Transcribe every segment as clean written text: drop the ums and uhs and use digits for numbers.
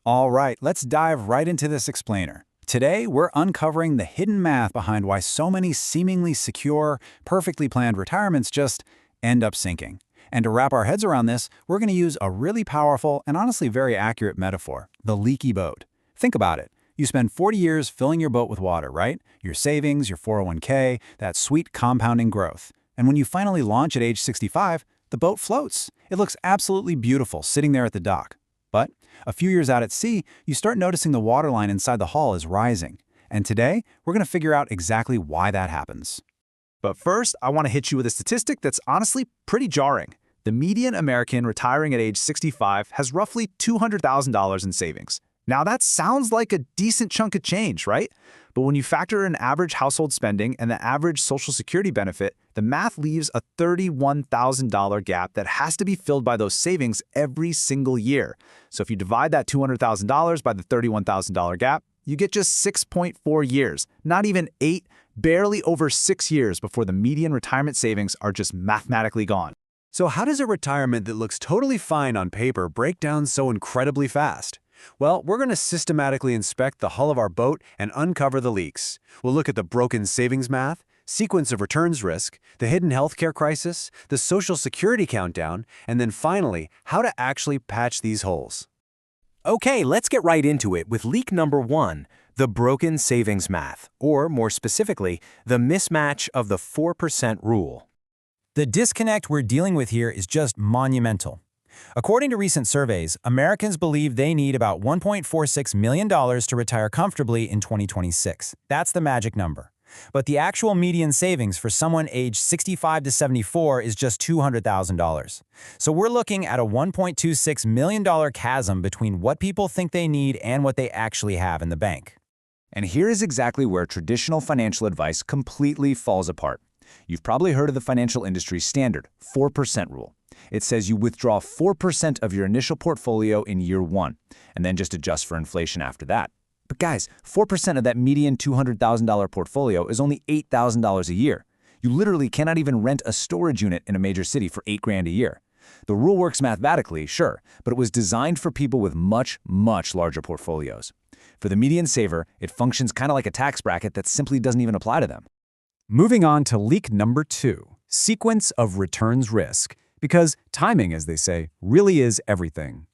All right, let's dive right into this explainer. Today, we're uncovering the hidden math behind why so many seemingly secure, perfectly planned retirements just end up sinking. And to wrap our heads around this, we're going to use a really powerful and honestly very accurate metaphor, the leaky boat. Think about it. You spend 40 years filling your boat with water, right? Your savings, your 401k, that sweet compounding growth. And when you finally launch at age 65, the boat floats. It looks absolutely beautiful sitting there at the dock. But a few years out at sea, you start noticing the waterline inside the hull is rising. And today, we're going to figure out exactly why that happens. But first, I want to hit you with a statistic that's honestly pretty jarring. The median American retiring at age 65 has roughly $200,000 in savings. Now that sounds like a decent chunk of change, right? But when you factor in average household spending and the average Social Security benefit, the math leaves a $31,000 gap that has to be filled by those savings every single year. So if you divide that $200,000 by the $31,000 gap, you get just 6.4 years, not even 8, barely over 6 years before the median retirement savings are just mathematically gone. So how does a retirement that looks totally fine on paper break down so incredibly fast? Well, we're going to systematically inspect the hull of our boat and uncover the leaks. We'll look at the broken savings math, sequence of returns risk, the hidden healthcare crisis, the Social Security countdown, and then finally, how to actually patch these holes. Okay, let's get right into it with leak number 1, the broken savings math, or more specifically, the mismatch of the 4% rule. The disconnect we're dealing with here is just monumental. According to recent surveys, Americans believe they need about $1.46 million to retire comfortably in 2026. That's the magic number. But the actual median savings for someone aged 65 to 74 is just $200,000. So we're looking at a $1.26 million chasm between what people think they need and what they actually have in the bank. And here is exactly where traditional financial advice completely falls apart. You've probably heard of the financial industry standard, 4% rule. It says you withdraw 4% of your initial portfolio in year 1, and then just adjust for inflation after that. But guys, 4% of that median $200,000 portfolio is only $8,000 a year. You literally cannot even rent a storage unit in a major city for $8,000 a year. The rule works mathematically, sure, but it was designed for people with much, much larger portfolios. For the median saver, it functions kind of like a tax bracket that simply doesn't even apply to them. Moving on to leak number 2, sequence of returns risk. Because timing, as they say, really is everything.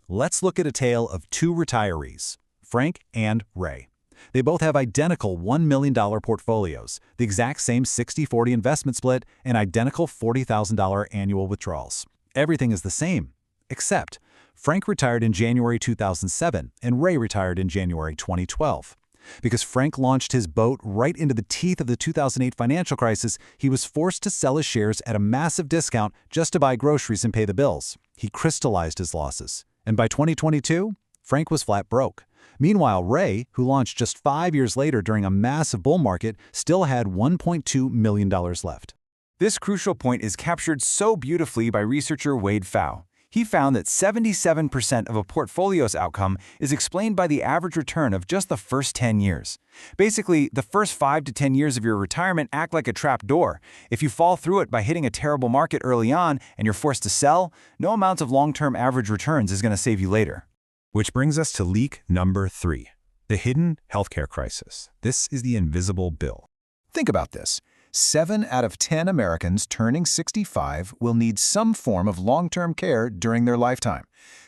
Let's look at a tale of 2 retirees, Frank and Ray. They both have identical $1 million portfolios, the exact same 60-40 investment split, and identical $40,000 annual withdrawals. Everything is the same, except Frank retired in January 2007 and Ray retired in January 2012. Because Frank launched his boat right into the teeth of the 2008 financial crisis, he was forced to sell his shares at a massive discount just to buy groceries and pay the bills. He crystallized his losses. And by 2022, Frank was flat broke. Meanwhile, Ray, who launched just 5 years later during a massive bull market, still had $1.2 million left. This crucial point is captured so beautifully by researcher Wade Pfau. He found that 77% of a portfolio's outcome is explained by the average return of just the first 10 years. Basically, the first 5 to 10 years of your retirement act like a trap door. If you fall through it by hitting a terrible market early on and you're forced to sell, no amount of long-term average returns is going to save you later. Which brings us to leak number 3, the hidden healthcare crisis. This is the invisible bill. Think about this. 7 out of 10 Americans turning 65 will need some form of long-term care during their lifetime.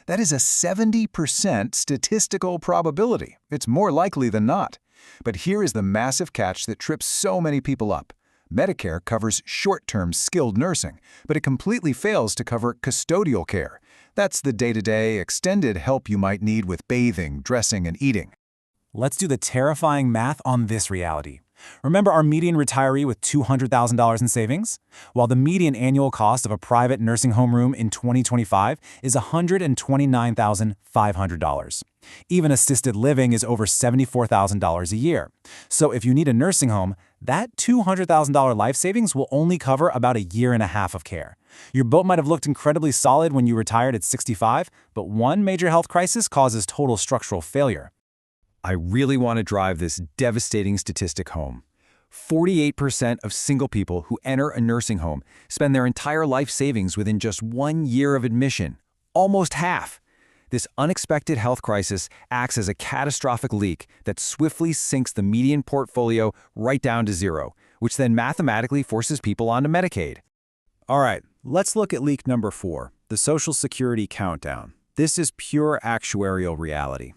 That is a 70% statistical probability. It's more likely than not. But here is the massive catch that trips so many people up. Medicare covers short-term skilled nursing, but it completely fails to cover custodial care. That's the day-to-day extended help you might need with bathing, dressing, and eating. Let's do the terrifying math on this reality. Remember our median retiree with $200,000 in savings? While the median annual cost of a private nursing home room in 2025 is $129,500. Even assisted living is over $74,000 a year. So if you need a nursing home, that $200,000 life savings will only cover about a year and a half of care. Your boat might have looked incredibly solid when you retired at 65, but one major health crisis causes total structural failure. I really want to drive this devastating statistic home. 48% of single people who enter a nursing home spend their entire life savings within just 1 year of admission. Almost half. This unexpected health crisis acts as a catastrophic leak that swiftly sinks the median portfolio right down to zero, which then mathematically forces people onto Medicaid. All right, let's look at leak number 4, the Social Security countdown. This is pure actuarial reality.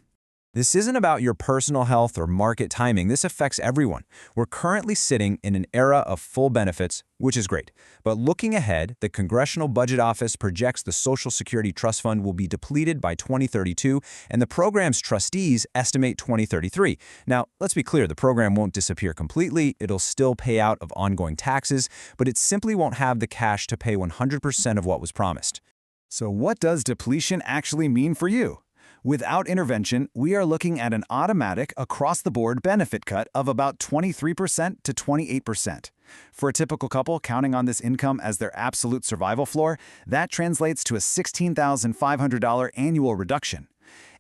This isn't about your personal health or market timing. This affects everyone. We're currently sitting in an era of full benefits, which is great. But looking ahead, the Congressional Budget Office projects the Social Security Trust Fund will be depleted by 2032, and the program's trustees estimate 2033. Now, let's be clear, the program won't disappear completely. It'll still pay out of ongoing taxes, but it simply won't have the cash to pay 100% of what was promised. So what does depletion actually mean for you? Without intervention, we are looking at an automatic, across-the-board benefit cut of about 23% to 28%. For a typical couple counting on this income as their absolute survival floor, that translates to a $16,500 annual reduction.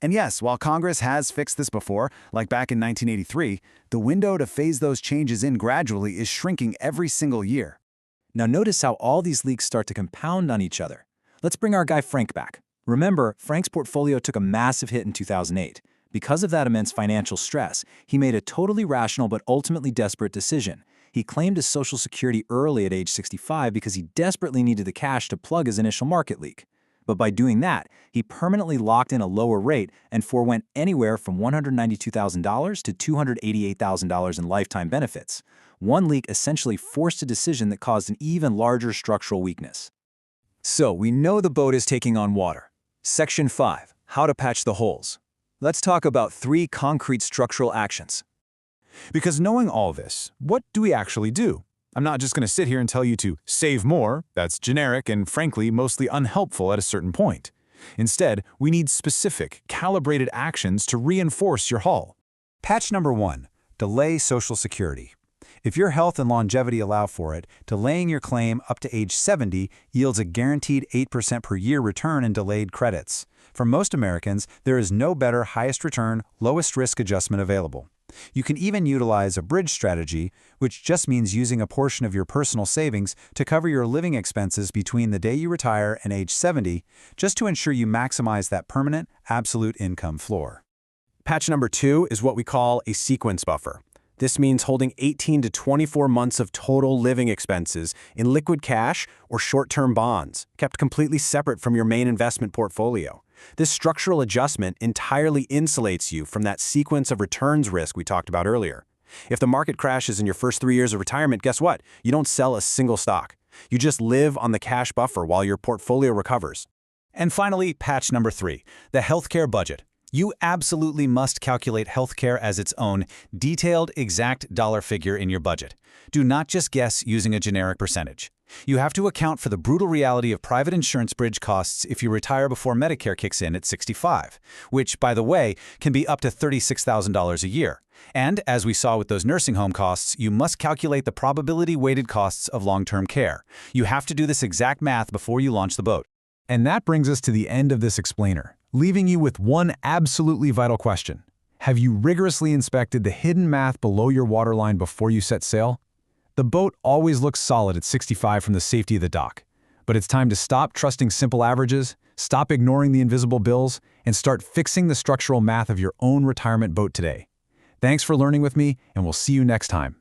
And yes, while Congress has fixed this before, like back in 1983, the window to phase those changes in gradually is shrinking every single year. Now notice how all these leaks start to compound on each other. Let's bring our guy Frank back. Remember, Frank's portfolio took a massive hit in 2008. Because of that immense financial stress, he made a totally rational but ultimately desperate decision. He claimed his Social Security early at age 65 because he desperately needed the cash to plug his initial market leak. But by doing that, he permanently locked in a lower rate and forewent anywhere from $192,000 to $288,000 in lifetime benefits. One leak essentially forced a decision that caused an even larger structural weakness. So we know the boat is taking on water. Section 5, how to patch the holes. Let's talk about 3 concrete structural actions. Because knowing all this, what do we actually do? I'm not just going to sit here and tell you to save more. That's generic and, frankly, mostly unhelpful at a certain point. Instead, we need specific, calibrated actions to reinforce your hull. Patch number 1, delay Social Security. If your health and longevity allow for it, delaying your claim up to age 70 yields a guaranteed 8% per year return in delayed credits. For most Americans, there is no better highest return, lowest risk adjustment available. You can even utilize a bridge strategy, which just means using a portion of your personal savings to cover your living expenses between the day you retire and age 70, just to ensure you maximize that permanent, absolute income floor. Patch number 2 is what we call a sequence buffer. This means holding 18 to 24 months of total living expenses in liquid cash or short-term bonds, kept completely separate from your main investment portfolio. This structural adjustment entirely insulates you from that sequence of returns risk we talked about earlier. If the market crashes in your first 3 years of retirement, guess what? You don't sell a single stock. You just live on the cash buffer while your portfolio recovers. And finally, patch number 3, the healthcare budget. You absolutely must calculate healthcare as its own detailed, exact dollar figure in your budget. Do not just guess using a generic percentage. You have to account for the brutal reality of private insurance bridge costs if you retire before Medicare kicks in at 65, which, by the way, can be up to $36,000 a year. And, as we saw with those nursing home costs, you must calculate the probability-weighted costs of long-term care. You have to do this exact math before you launch the boat. And that brings us to the end of this explainer, leaving you with one absolutely vital question. Have you rigorously inspected the hidden math below your waterline before you set sail? The boat always looks solid at 65 from the safety of the dock. But it's time to stop trusting simple averages, stop ignoring the invisible bills, and start fixing the structural math of your own retirement boat today. Thanks for learning with me, and we'll see you next time.